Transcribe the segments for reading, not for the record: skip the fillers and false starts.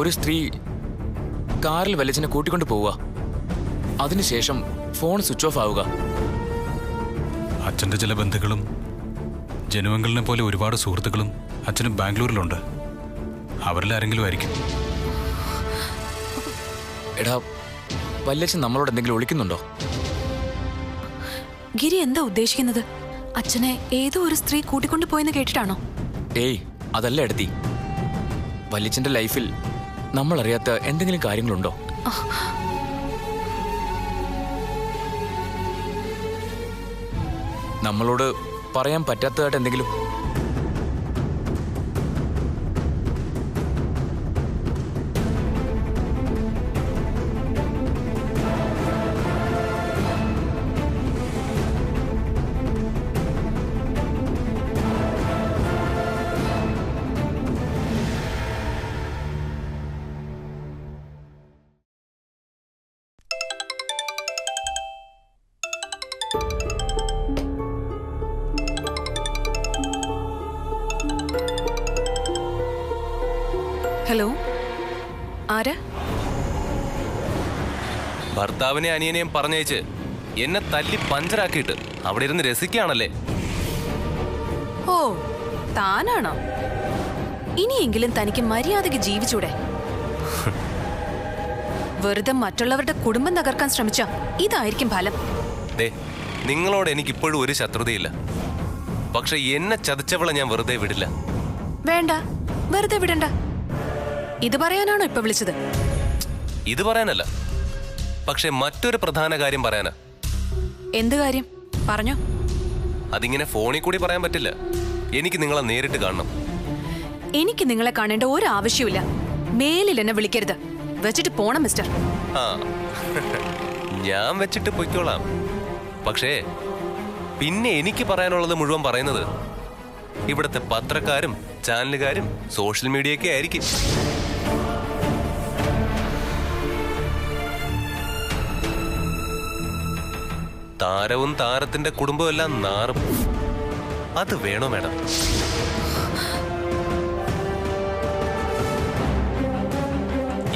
ഒരു സ്ത്രീ കാറിൽ വല്യച്ഛനെ കൂട്ടിക്കൊണ്ട് പോവുക, അതിനുശേഷം ഫോൺ സ്വിച്ച് ഓഫ് ആവുക. അച്ഛൻ്റെ ചില ബന്ധുക്കളും ജനുവങ്കലിനെ പോലെ ഒരുപാട് സുഹൃത്തുക്കളും അച്ഛനും ബാംഗ്ലൂരിലുണ്ട്. അവരിൽ ആരെങ്കിലും ആയിരിക്കും. എടാ, വല്യച്ഛൻ നമ്മളോട് എന്തെങ്കിലും ഒളിക്കുന്നുണ്ടോ? ഗിരി എന്താ ഉദ്ദേശിക്കുന്നത്? അച്ഛനെ ഏതോ ഒരു സ്ത്രീ കൂട്ടിക്കൊണ്ടു പോയെന്ന് കേട്ടിട്ടാണോ? ഏയ്, അതല്ല എടുത്തി. വല്യച്ഛന്റെ ലൈഫിൽ നമ്മൾ അറിയാത്ത എന്തെങ്കിലും കാര്യങ്ങളുണ്ടോ? നമ്മളോട് പറയാൻ പറ്റാത്തതായിട്ട് എന്തെങ്കിലും? ഹലോ, ആരാ? ഭർത്താവിനെ അനിയനെയും പറഞ്ഞയച്ച് എന്നെ തല്ലി പഞ്ചറാക്കിയിട്ട് അവിടെ ഇരുന്ന് രസിക്കുകയാണല്ലേ? ഓ, താനാണോ? ഇനിയെങ്കിലും തനിക്ക് മര്യാദയ്ക്ക് ജീവിച്ചൂടെ? വെറുതെ മറ്റുള്ളവരുടെ കുടുംബം തകർക്കാൻ ശ്രമിച്ച ഇതായിരിക്കും ഫലം. നിങ്ങളോട് എനിക്കിപ്പോഴും ഒരു ശത്രുതയില്ല. പക്ഷെ എന്നെ ചതിച്ചവളെ ഞാൻ വെറുതെ വിടില്ല. വേണ്ട, വെറുതെ വിടണ്ട. ഇത് പറയാനാണോ ഇപ്പൊ വിളിച്ചത്? ഇത് പറയാനല്ല, പക്ഷെ മറ്റൊരു പ്രധാന കാര്യം പറയാനാ. എന്ത് കാര്യം? പറഞ്ഞോ. അതിങ്ങനെ ഫോണിൽ കൂടി പറയാൻ പറ്റില്ല. എനിക്ക് നിങ്ങളെ നേരിട്ട് കാണണം. എനിക്ക് നിങ്ങളെ കാണേണ്ട ഒരു ആവശ്യമില്ല. മേലിൽ എന്നെ വിളിക്കരുത്. വെച്ചിട്ട് പോണം മിസ്റ്റർ. ആ, ഞാൻ വെച്ചിട്ട് പൊയ്ക്കോളാം. പക്ഷേ പിന്നെ എനിക്ക് പറയാനുള്ളത് മുഴുവൻ പറയുന്നത് ഇവിടുത്തെ പത്രക്കാരും ചാനലുകാരും സോഷ്യൽ മീഡിയയൊക്കെ ആയിരിക്കും. താരവും താരത്തിന്റെ കുടുംബവും എല്ലാം നാറും. അത് വേണോ മേഡം?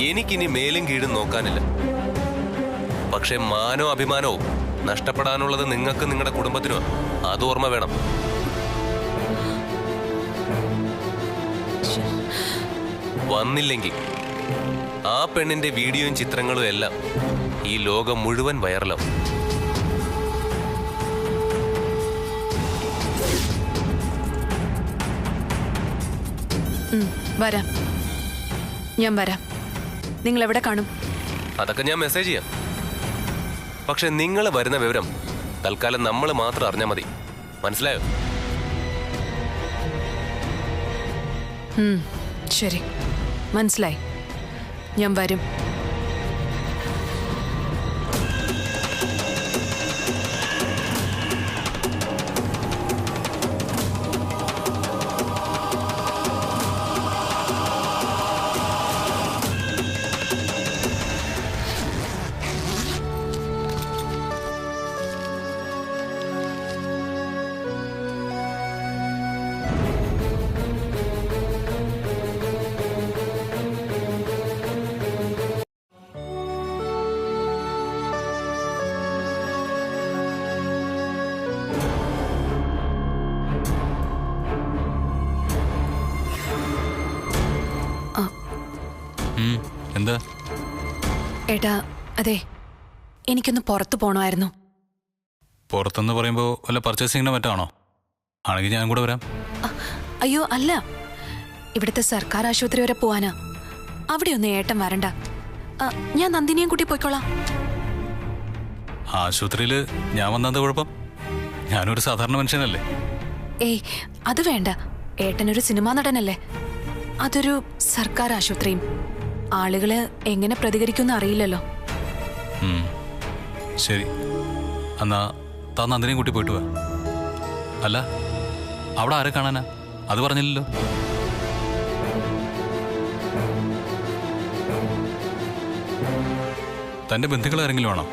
എനിക്കിനി മേലും കീഴും നോക്കാനില്ല. പക്ഷെ മാനോ അഭിമാനവും നഷ്ടപ്പെടാനുള്ളത് നിങ്ങൾക്ക് നിങ്ങളുടെ കുടുംബത്തിനോ. അത് ഓർമ്മ വേണം. വന്നില്ലെങ്കിൽ ആ പെണ്ണിന്റെ വീഡിയോയും ചിത്രങ്ങളും എല്ലാം ഈ ലോകം മുഴുവൻ വൈറലാവും. വരാം, ഞാൻ വരാം. നിങ്ങൾ എവിടെ കാണും? അതൊക്കെ ഞാൻ മെസ്സേജ് ചെയ്യാം. പക്ഷെ നിങ്ങൾ വരുന്ന വിവരം തൽക്കാലം നമ്മൾ മാത്രം അറിഞ്ഞാൽ മതി. മനസ്സിലായോ? ശരി, മനസ്സിലായി. ഞാൻ വരും. എന്താ? ഏട്ടാ, അതെ, എനിക്കൊന്ന് പുറത്തു പോകണമായിരുന്നു. പുറത്തെന്ന് പറയുമ്പോൾ വല്ല പർച്ചേസിങ്ങിന് മറ്റാണോ? ആണെങ്കിൽ ഞാൻ കൂടെ വരാം. അയ്യോ അല്ല, ഇവിടുത്തെ സർക്കാർ ആശുപത്രി വരെ പോവാനാ. അവിടെ ഒന്നും ഏട്ടൻ വരണ്ട. ഞാൻ നന്ദിനിയും കൂട്ടി പോയിക്കോളാം. ആശുപത്രിയിൽ ഞാൻ വന്നത് കുഴപ്പം? ഞാനൊരു സാധാരണ മനുഷ്യനല്ലേ. ഏയ്, അത് വേണ്ട. ഏട്ടനൊരു സിനിമാ നടനല്ലേ. അതൊരു സർക്കാർ ആശുപത്രിയും. ആളുകള് എങ്ങനെ പ്രതികരിക്കുമെന്ന് അറിയില്ലല്ലോ. ശരി, എന്നാ താൻ നന്ദിനെയും കൂട്ടി പോയിട്ട് വാ. അല്ല, അവിടെ ആരെ കാണാനാ? അത് പറഞ്ഞില്ലല്ലോ. തന്റെ ബന്ധുക്കൾ ആരെങ്കിലും ആണോ?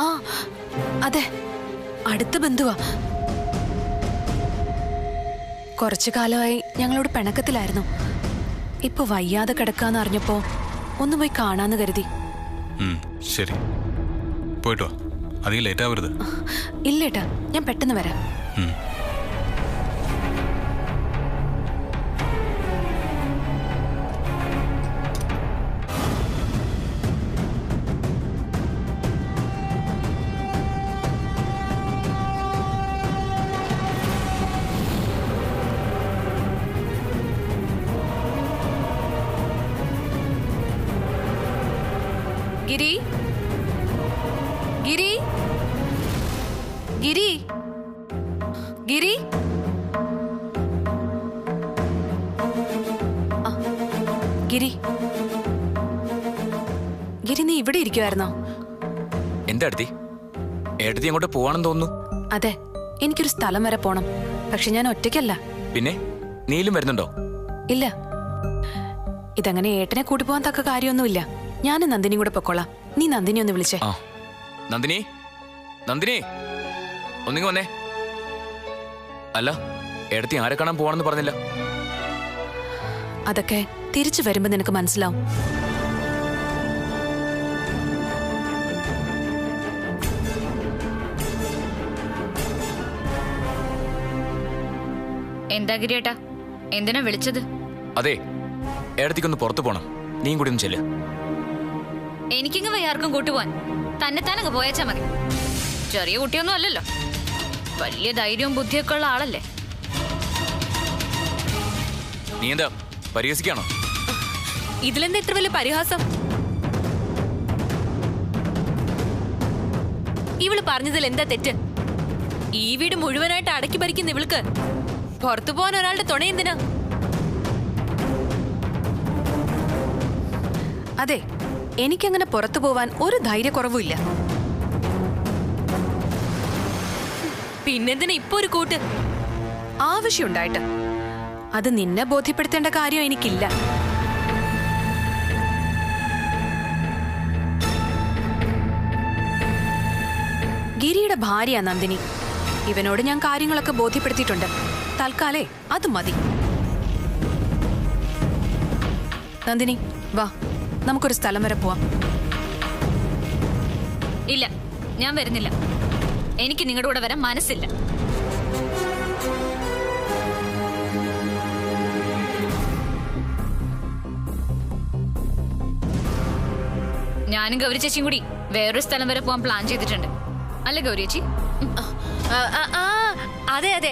ആ, അതെ, അടുത്ത ബന്ധുവാ. കുറച്ചു കാലമായി ഞങ്ങളോട് പിണക്കത്തിലായിരുന്നു. ഇപ്പൊ വയ്യാതെ കിടക്കാന്ന് അറിഞ്ഞപ്പോ ഒന്ന് പോയി കാണാന്ന് കരുതി. ശരി, പോയിട്ട് വാ. അധികം ലേറ്റ് ആവരുത്. ഇല്ലേട്ടാ, ഞാൻ പെട്ടെന്ന് വരാം. ഗിരി, ഗിരി, ഗിരി, ഗിരി. ഗിരി, ഗിരി, നീ ഇവിടെ ഇരിക്കുവായിരുന്നോ? എന്താ അടുത്തി? ഏട്ടത്തി അങ്ങോട്ട് പോവാണെന്ന് തോന്നുന്നു. അതെ, എനിക്കൊരു സ്ഥലം വരെ പോണം. പക്ഷെ ഞാൻ ഒറ്റയ്ക്കല്ല. പിന്നെ നീലും വരുന്നുണ്ടോ? ഇല്ല, ഇതങ്ങനെ ഏട്ടനെ കൂട്ടി പോകാൻ തക്ക കാര്യമൊന്നുമില്ല. ഞാനും നന്ദിനിയും കൂടെ പൊക്കോളാം. നീ നന്ദിനി ഒന്ന് വിളിച്ചേ. ആ, നന്ദിനി, നന്ദിനി, ഒന്നിങ്ങ് വന്നേ. അല്ല, ഏടത്തി ആരെ കാണാൻ പോവാണെന്ന് പറഞ്ഞില്ല. അതൊക്കെ തിരിച്ചു വരുമ്പോ നിനക്ക് മനസ്സിലാവും. എന്താ ഗിരിയേട്ടാ, എന്തിനാ വിളിച്ചത്? അതെ, ഏടത്തിക്കൊന്ന് പുറത്തു പോണം. നീയും കൂടി ഒന്ന് ചെല്ല്. എനിക്കിങ്ങ് വയ്യാർക്കും കൂട്ടുപോവാൻ. തന്നെത്താനങ്ങ് പോയച്ചാ മതി. ചെറിയ കുട്ടിയൊന്നും അല്ലല്ലോ, വലിയ ധൈര്യവും ബുദ്ധിയൊക്കെ ഉള്ള ആളല്ലേ. നീ എന്താ പരിഹസിക്കാണോ? ഇതിലെന്താ ഇത്ര വലിയ പരിഹാസം? ഇവള് പറഞ്ഞതിൽ എന്താ തെറ്റ്? ഈ വീട് മുഴുവനായിട്ട് അടക്കി ഭരിക്കുന്ന ഇവൾക്ക് പുറത്തു പോകാൻ ഒരാളുടെ തുണ എന്തിനാ? അതെ, എനിക്കങ്ങനെ പുറത്തു പോവാൻ ഒരു ധൈര്യക്കുറവുമില്ല. പിന്നെന്തിനാ ഇപ്പൊ ഒരു കൂട്ട്? ആവശ്യമുണ്ടായിട്ട്. അത് നിന്നെ ബോധ്യപ്പെടുത്തേണ്ട കാര്യം എനിക്കില്ല. ഗിരിയുടെ ഭാര്യ നന്ദിനി. ഇവനോട് ഞാൻ കാര്യങ്ങളൊക്കെ ബോധ്യപ്പെടുത്തിയിട്ടുണ്ട്. തൽക്കാലേ അത് മതി. നന്ദിനി, വാ, നമുക്കൊരു സ്ഥലം വരെ പോവാം. ഇല്ല, ഞാൻ വരുന്നില്ല. എനിക്ക് നിങ്ങളുടെ കൂടെ വരാൻ മനസ്സില്ല. ഞാനും ഗൗരി ചേച്ചിയും കൂടി വേറൊരു സ്ഥലം വരെ പോകാൻ പ്ലാൻ ചെയ്തിട്ടുണ്ട്. അല്ല ഗൗരി ചേച്ചി? അതെ അതെ,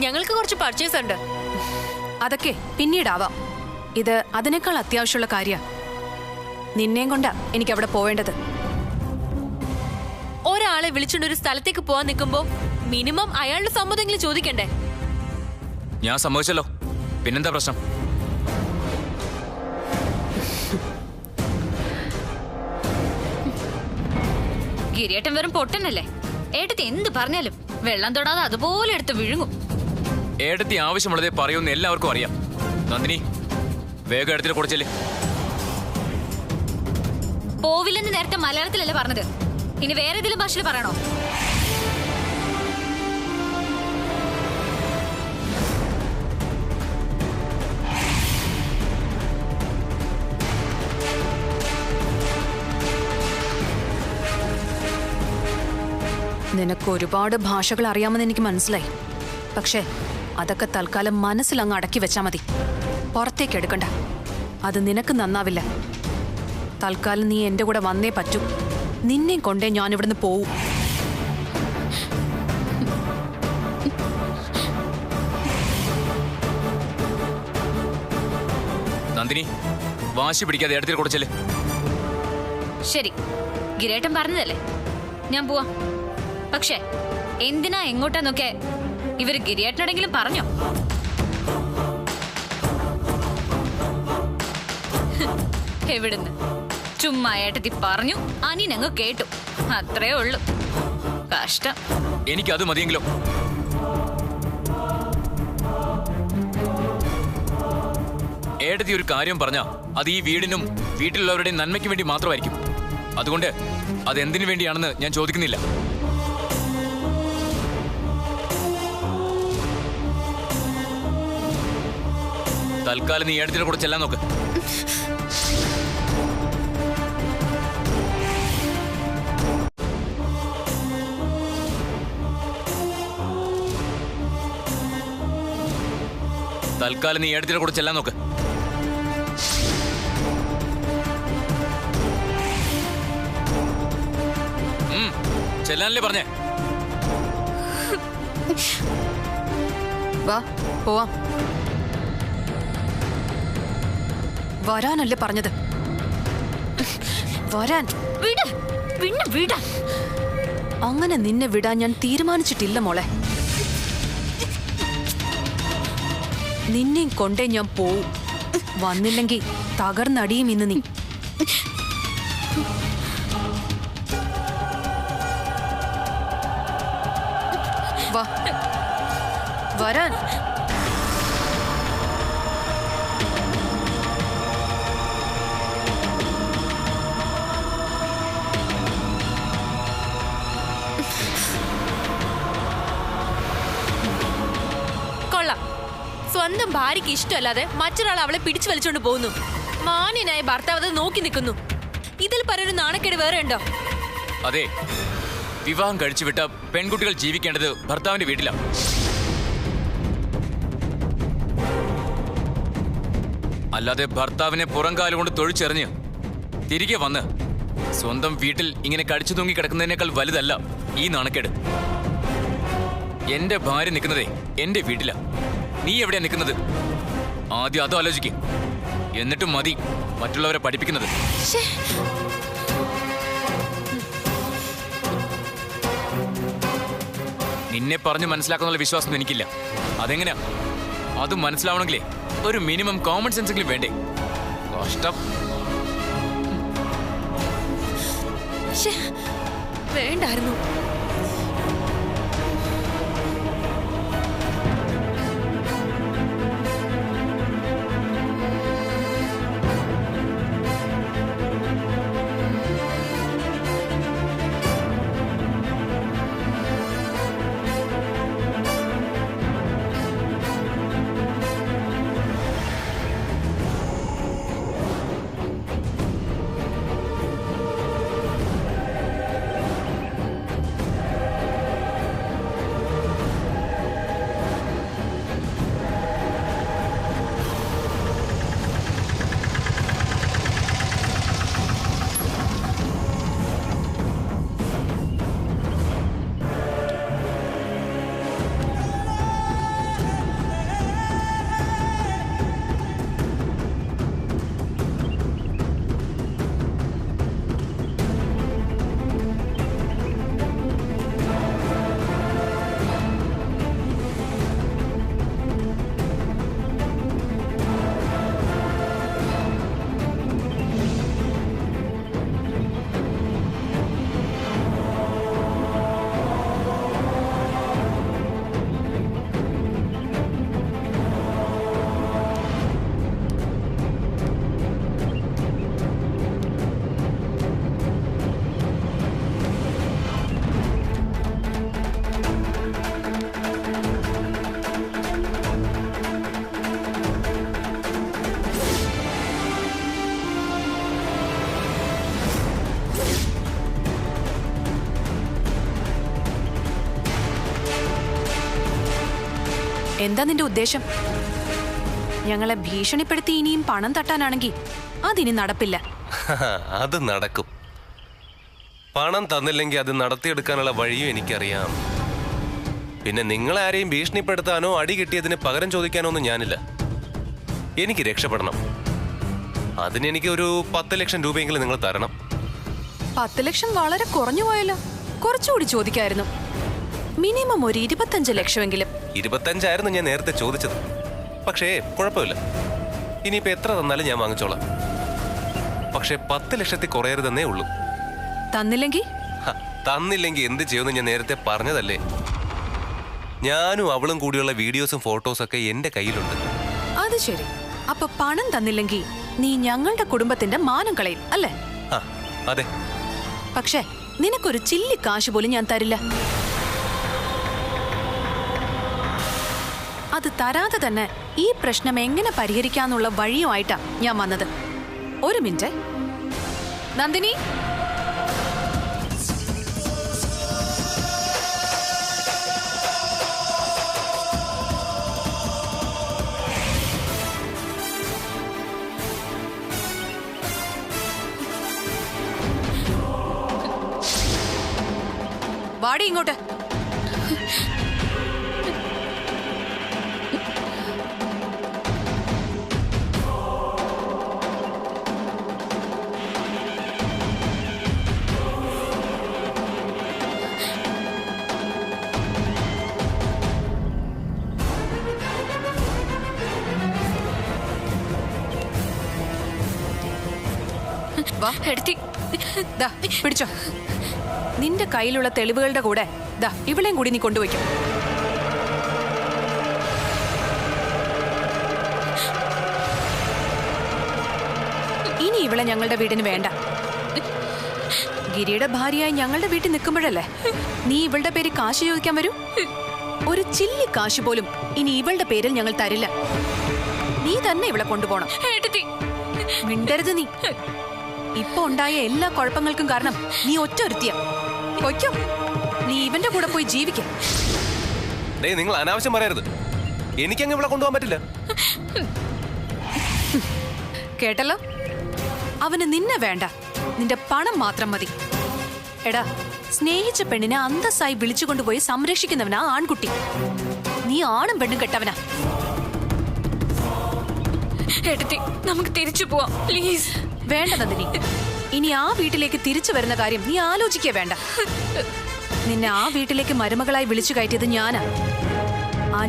ഞങ്ങൾക്ക് കുറച്ച് പർച്ചേസ് ഉണ്ട്. അതൊക്കെ പിന്നീടാവാം. ഇത് അതിനേക്കാൾ അത്യാവശ്യമുള്ള കാര്യ. നിന്നെയും കൊണ്ടാ എനിക്ക് അവിടെ പോവേണ്ടത്. ഒരാളെ വിളിച്ചുകൊണ്ട് ഒരു സ്ഥലത്തേക്ക് പോവാൻ നിൽക്കുമ്പോ മിനിമം അയാളുടെ സമ്മതമെങ്കിലും ചോദിക്കണ്ടേ? ഞാൻ സമ്മതിച്ചല്ലോ, പിന്നെന്താ പ്രശ്നം? ഗിരിയേട്ടൻ വെറും പൊട്ടനല്ലേ. ഏട്ടത്തി എന്ത് പറഞ്ഞാലും വെള്ളം തൊടാതെ അതുപോലെ എടുത്ത് വിഴുങ്ങും. ഏടത്തി ആവശ്യമുള്ളതേ പറയുമെന്ന് എല്ലാവർക്കും അറിയാം. നന്ദിനി, വേഗം എടുത്തിട്ട് കൊടുച്ചല്ലേ. പോവില്ലെന്ന് നേരത്തെ മലയാളത്തിലല്ലേ പറഞ്ഞത്, ഇനി വേറെ ഏതെങ്കിലും ഭാഷയിൽ പറയണോ? നിനക്ക് ഒരുപാട് ഭാഷകൾ അറിയാമെന്ന് എനിക്ക് മനസ്സിലായി. പക്ഷേ അതൊക്കെ തൽക്കാലം മനസ്സിലങ്ങ് അടക്കി വെച്ചാ മതി. പുറത്തേക്ക് എടുക്കണ്ട. അത് നിനക്ക് നന്നാവില്ല. തൽക്കാലം നീ എന്റെ കൂടെ വന്നേ പറ്റൂ. നിന്നെ കൊണ്ടേ ഞാൻ ഇവിടുന്ന് പോവും. നന്ദിനി, വാശി പിടിക്കാതെ എടുത്തിട്ട് കൊടുച്ചല്ലേ. ശരി, ഗിരേട്ടൻ പറഞ്ഞതല്ലേ, ഞാൻ പോവാ. പക്ഷേ എന്തിനാ എങ്ങോട്ടാന്നൊക്കെ ഇവര് ഗിരിയേട്ടനോടെങ്കിലും പറഞ്ഞോ? എവിടുന്ന്? ചുമ്മാ ഏട്ടത്തി പറഞ്ഞു, അനിയനങ്ങ് കേട്ടു, അത്രേ ഉള്ളു. കഷ്ടം. എനിക്കത് മതിയെങ്കിലോ. ഏടത്തി ഒരു കാര്യം പറഞ്ഞാ അത് ഈ വീടിനും വീട്ടിലുള്ളവരുടെയും നന്മയ്ക്ക് വേണ്ടി മാത്രമായിരിക്കും. അതുകൊണ്ട് അതെന്തിനു വേണ്ടിയാണെന്ന് ഞാൻ ചോദിക്കുന്നില്ല. തൽക്കാലം നീ ഏടത്തിന്റെ കൂടെ ചെല്ലാൻ നോക്ക്. തൽക്കാലം നീ ഏടത്തിന്റെ കൂടെ ചെല്ലാൻ നോക്ക്. ചെല്ലാനല്ലേ പറഞ്ഞേ? വാ പോവാം. വരാനല്ലേ പറഞ്ഞത്? വരാൻ. വിട്, പിന്നെ വിടാൻ. അങ്ങനെ നിന്നെ വിടാൻ ഞാൻ തീരുമാനിച്ചിട്ടില്ല മോളെ. നിന്നെയും കൊണ്ടേ ഞാൻ പോവും. വന്നില്ലെങ്കിൽ തകർന്നടിയും ഇന്ന് നീ. വാ വരാൻ. കൊള്ളാം. സ്വന്തം ഭാര്യയ്ക്ക് ഇഷ്ടമല്ലാതെ മറ്റൊരാൾ അവളെ പിടിച്ചു വലിച്ചോണ്ട് പോകുന്നു. മാന്യനായ ഭർത്താവ് അത് നോക്കി നിൽക്കുന്നു. ഇതിൽ പറയൊരു നാണക്കേട് വേറെ ഉണ്ടോ? അതെ, വിവാഹം കഴിച്ചുവിട്ട പെൺകുട്ടികൾ ജീവിക്കേണ്ടത് ഭർത്താവിന്റെ വീട്ടിലാണ്. അല്ലാതെ ഭർത്താവിനെ പുറംകാലുകൊണ്ട് തൊഴിച്ചെറിഞ്ഞ് തിരികെ വന്ന് സ്വന്തം വീട്ടിൽ ഇങ്ങനെ കടിച്ചു തൂങ്ങി കിടക്കുന്നതിനേക്കാൾ വലുതല്ല ഈ നാണക്കേട്. എന്റെ ഭാര്യ നിൽക്കുന്നതേ എന്റെ വീട്ടിലാ. നീ എവിടെയാ നിൽക്കുന്നത്? ആദ്യം അതോ ആലോചിക്കും. എന്നിട്ടും മതി മറ്റുള്ളവരെ പഠിപ്പിക്കുന്നത്. നിന്നെ പറഞ്ഞ് മനസ്സിലാക്കാനുള്ള വിശ്വാസം എനിക്കില്ല. അതെങ്ങനെയാ? അത് മനസ്സിലാവണമെങ്കിലേ ഒരു മിനിമം കോമൺ സെൻസെങ്കിലും വേണ്ടേ? കഷ്ടം. വേണ്ടായിരുന്നു. എന്താ നിന്റെ ഉദ്ദേശം? ഞങ്ങളെ ഭീഷണിപ്പെടുത്തി ഇനിയും പണം തട്ടാനാണെങ്കിൽ അതിനി നടപ്പില്ല. അത് നടക്കും. പണം തന്നില്ലെങ്കിൽ അത് നടത്തിയെടുക്കാനുള്ള വഴിയും എനിക്കറിയാം. പിന്നെ നിങ്ങളാരെയും ഭീഷണിപ്പെടുത്താനോ അടി കിട്ടിയതിന് പകരം ചോദിക്കാനോ ഒന്നും ഞാനില്ല. എനിക്ക് രക്ഷപ്പെടണം. അതിനെനിക്ക് ഒരു 10 ലക്ഷം രൂപയെങ്കിലും നിങ്ങൾ തരണം. 10 ലക്ഷം വളരെ കുറഞ്ഞു പോയല്ലോ. കുറച്ചുകൂടി ചോദിക്കായിരുന്നു. മിനിമം ഒരു 25 ലക്ഷമെങ്കിലും. 25 ആയിരുന്നു ഞാൻ നേരത്തെ ചോദിച്ചത്. പക്ഷേ കുഴപ്പമില്ല, ഇനിയിപ്പോ എത്ര തന്നാലും ഞാൻ വാങ്ങിച്ചോളാം. പക്ഷേ 10 ലക്ഷത്തിൽ കുറയരുതെന്നേ ഉള്ളൂ. തന്നില്ലെങ്കിൽ? തന്നില്ലെങ്കിൽ എന്ത് ചെയ്യുമെന്ന് ഞാൻ നേരത്തെ പറഞ്ഞതല്ലേ. ഞാനും അവളും കൂടിയുള്ള വീഡിയോസും ഫോട്ടോസൊക്കെ എന്റെ കയ്യിലുണ്ട്. അത് ശരി. അപ്പൊ പണം തന്നില്ലെങ്കിൽ നീ ഞങ്ങളുടെ കുടുംബത്തിന്റെ മാനം കളയും അല്ലേ? അതെ. പക്ഷേ നിനക്കൊരു ചില്ലി കാശ് പോലും ഞാൻ തരില്ല. അത് തരാതെ തന്നെ ഈ പ്രശ്നം എങ്ങനെ പരിഹരിക്കാന്നുള്ള വഴിയുമായിട്ടാ ഞാൻ വന്നത്. ഒരു മിനിറ്റ് നന്ദിനി. വാടി ഇങ്ങോട്ട്. വാ എടുത്തി. ദാ പിടിച്ചോ. നിന്റെ കയ്യിലുള്ള തെളിവുകളുടെ കൂടെ ദാ ഇവളെയും കൂടി നീ കൊണ്ടുപോയിക്കും. ഇനി ഇവളെ ഞങ്ങളുടെ വീടിന് വേണ്ട. ഗിരിയുടെ ഭാര്യയായി ഞങ്ങളുടെ വീട്ടിൽ നിൽക്കുമ്പോഴല്ലേ നീ ഇവളുടെ പേര് കാശ് ചോദിക്കാൻ വരൂ? ഒരു ചില്ലി കാശ് പോലും ഇനി ഇവളുടെ പേരിൽ ഞങ്ങൾ തരില്ല. നീ തന്നെ ഇവളെ കൊണ്ടുപോകണം. മിണ്ടരുത് നീ. ഇപ്പൊ ഉണ്ടായ എല്ലാ കുഴപ്പങ്ങൾക്കും കാരണം നീ ഒറ്റ ഒരുത്തിയ. പൊയ്ക്കോ, നീ ഇവന്റെ കൂടെ പോയി ജീവിക്കും. നിങ്ങൾ അനാവശ്യം പറയരുത്. എനിക്കങ്ങ് ഇവിടെ കൊണ്ടുപോകാൻ പറ്റില്ല. കേട്ടല്ലോ, അവന് നിന്നെ വേണ്ട, നിന്റെ പണം മാത്രം മതി. എടാ, സ്നേഹിച്ച പെണ്ണിനെ അന്തസ്സായി വിളിച്ചുകൊണ്ടുപോയി സംരക്ഷിക്കുന്നവനാ ആൺകുട്ടി. നീ ആണും പെണ്ണും കെട്ടവനാ. നമുക്ക് തിരിച്ചു പോവാം പ്ലീസ്. വേണ്ട നന്ദിനി, ഇനി ആ വീട്ടിലേക്ക് തിരിച്ചു വരുന്ന കാര്യം നീ ആലോചിക്കേ വേണ്ട. നിന്നെ ആ വീട്ടിലേക്ക് മരുമകളായി വിളിച്ചു കയറ്റിയത് ഞാനാ.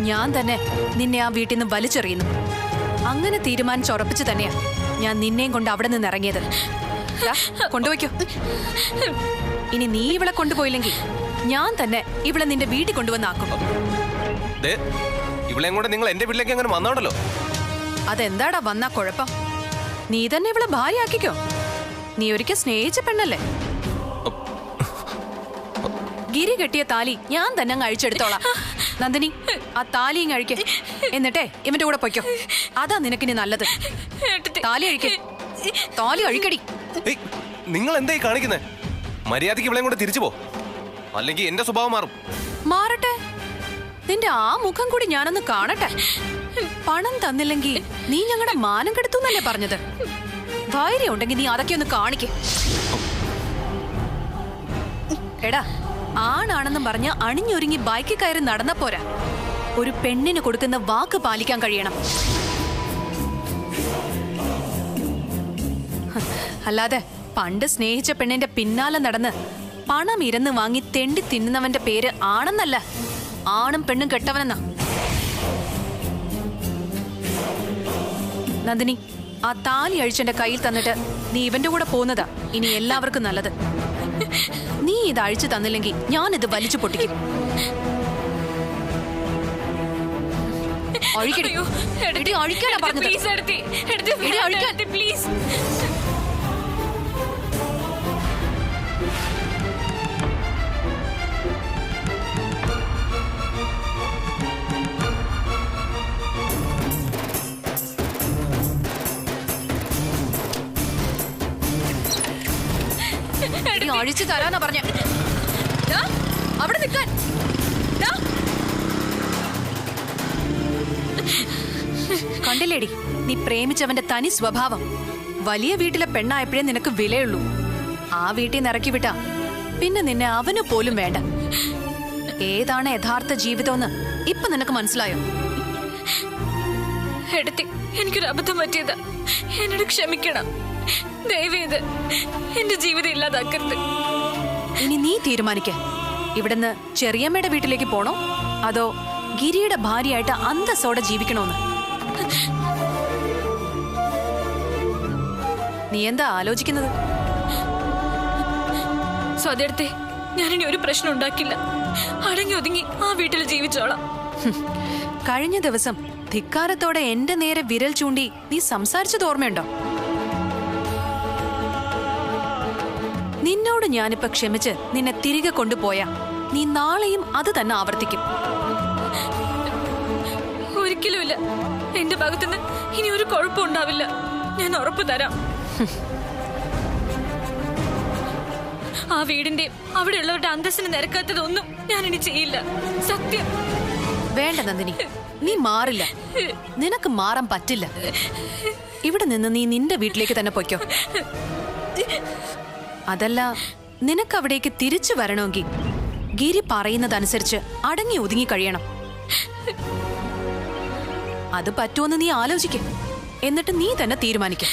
ഞാൻ തന്നെ നിന്നെ ആ വീട്ടിൽ നിന്ന് വലിച്ചെറിയുന്നു. അങ്ങനെ തീരുമാനിച്ചുറപ്പിച്ചു തന്നെയാ ഞാൻ നിന്നെയും കൊണ്ട് അവിടെ നിന്ന് ഇറങ്ങിയത്. കൊണ്ടുപോയിക്കോ. ഇനി നീ ഇവളെ കൊണ്ടുപോയില്ലെങ്കിൽ ഞാൻ തന്നെ ഇവളെ നിന്റെ വീട്ടിൽ കൊണ്ടുവന്നാക്കും. ഇവളെയും കൂടെ നിങ്ങൾ എന്റെ വീട്ടിലേക്ക് അങ്ങനെ വന്നോണ്ടല്ലോ. അതെന്താടാ വന്നാ കുഴപ്പം? നീ തന്നെ ഇവളെ ഭാര്യയാക്കിക്കോ. നീ ഒരിക്കൽ സ്നേഹിച്ച പെണ്ണല്ലേ. ഗിരി കെട്ടിയ താലി ഞാൻ തന്നെ അങ്ങ് അഴിച്ചെടുത്തോളാം. നന്ദിനി, ആ താലിയും അഴിക്ക. എന്നിട്ടേ ഇവന്റെ കൂടെ പൊയ്ക്കോ. അതാ നിനക്കിനി നല്ലത്. താലി അഴിക്ക. താലി അഴിക്കടി. നിങ്ങൾ എന്തായി കാണിക്കുന്നേ? മര്യാദയ്ക്ക് ഇവളെയും കൂടെ തിരിച്ചു പോ, അല്ലെങ്കിൽ എന്റെ സ്വഭാവം മാറും. മാറട്ടെ. നിന്റെ ആ മുഖം കൂടി ഞാനൊന്ന് കാണട്ടെ. പണം തന്നില്ലെങ്കിൽ നീ ഞങ്ങളുടെ മാനം കെടുത്തു എന്നല്ലേ പറഞ്ഞത്? ധൈര്യം ഉണ്ടെങ്കിൽ നീ അതൊക്കെ ഒന്ന് കാണിക്കേ. എടാ, ആണാണെന്നും പറഞ്ഞ് അണിഞ്ഞൊരുങ്ങി ബൈക്കിൽ കയറി നടന്ന പോരാ. ഒരു പെണ്ണിന് കൊടുക്കുന്ന വാക്ക് പാലിക്കാൻ കഴിയണം. അല്ലാതെ പണ്ട് സ്നേഹിച്ച പെണ്ണിന്റെ പിന്നാലെ നടന്ന് പണം ഇരന്ന് വാങ്ങി തെണ്ടി തിന്നുന്നവന്റെ പേര് ആണെന്നല്ല, ആണും പെണ്ണും കെട്ടവനെന്നാ. നന്ദിനി, ആ താലി അഴിച്ചെന്റെ കയ്യിൽ തന്നിട്ട് നീ ഇവന്റെ കൂടെ പോകുന്നതാ ഇനി എല്ലാവർക്കും നല്ലത്. നീ ഇത് അഴിച്ചു തന്നില്ലെങ്കിൽ ഞാൻ ഇത് വലിച്ചു പൊട്ടിക്കും. അഴിക്കാനാ പറഞ്ഞത്. പ്ലീസ്. അഴിച്ചു തരാന്നാ പറഞ്ഞ. അവിടെ നിൽക്കാൻ. കണ്ടില്ലേടി, നീ പ്രേമിച്ചവന്റെ തനി സ്വഭാവം. വലിയ വീട്ടിലെ പെണ്ണായപ്പോഴേ നിനക്ക് വിലയുള്ളൂ. ആ വീട്ടിൽ നിന്ന് ഇറക്കി വിട്ടാ പിന്നെ നിന്നെ അവന് പോലും വേണ്ട. ഏതാണ് യഥാർത്ഥ ജീവിതമെന്ന് ഇപ്പൊ നിനക്ക് മനസ്സിലായോ? എടുത്തി, എനിക്കൊരു അബദ്ധം പറ്റിയതാ. എന്നോട് ക്ഷമിക്കണം. ദയവേത് എന്റെ ജീവിതം ഇല്ലാതാക്കരുത്. ഇനി നീ തീരുമാനിക്ക. ഇവിടുന്ന് ചെറിയമ്മയുടെ വീട്ടിലേക്ക് പോണോ അതോ ഗിരിയുടെ ഭാര്യയായിട്ട് അന്തസ്സോടെ ജീവിക്കണോന്ന്? നീ എന്താ ആലോചിക്കുന്നത്? സ്വതെടുത്തേ, ഞാനിനി ഒരു പ്രശ്നം ഉണ്ടാക്കില്ല. അടങ്ങി ഒതുങ്ങി ആ വീട്ടിൽ ജീവിച്ചോളാം. കഴിഞ്ഞ ദിവസം ധിക്കാരത്തോടെ എന്റെ നേരെ വിരൽ ചൂണ്ടി നീ സംസാരിച്ചത് ഓർമ്മയുണ്ടോ? നിന്നോട് ഞാനിപ്പോ ക്ഷമിച്ച് നിന്നെ തിരികെ കൊണ്ടുപോയാ നീ നാളെയും അത് തന്നെ ആവർത്തിക്കും. ഒരിക്കലുമില്ല. എന്റെ ഭാഗത്തുനിന്ന് ഇനി ഒരു കുഴപ്പം ഉണ്ടാവില്ല. ഞാൻ ഉറപ്പ് തരാം. ആ വീടിന്റെ അവിടെയുള്ളവരുടെ അന്തസ്സിന് നിരക്കാത്തതൊന്നും ഞാൻ ഇനി ചെയ്യില്ല. സത്യം. വേണ്ട നന്ദിനി, നീ മാറില്ല. നിനക്ക് മാറാൻ പറ്റില്ല. ഇവിടെ നിന്ന് നീ നിന്റെ വീട്ടിലേക്ക് തന്നെ പൊയ്ക്കോ. അതല്ല, നിനക്ക് അവിടേക്ക് തിരിച്ചു വരണമെങ്കിൽ ഗിരി പറയുന്നതനുസരിച്ച് അടങ്ങി ഒതുങ്ങി കഴിയണം. അത് പറ്റുമെന്ന് നീ ആലോചിക്കും. എന്നിട്ട് നീ തന്നെ തീരുമാനിക്കും.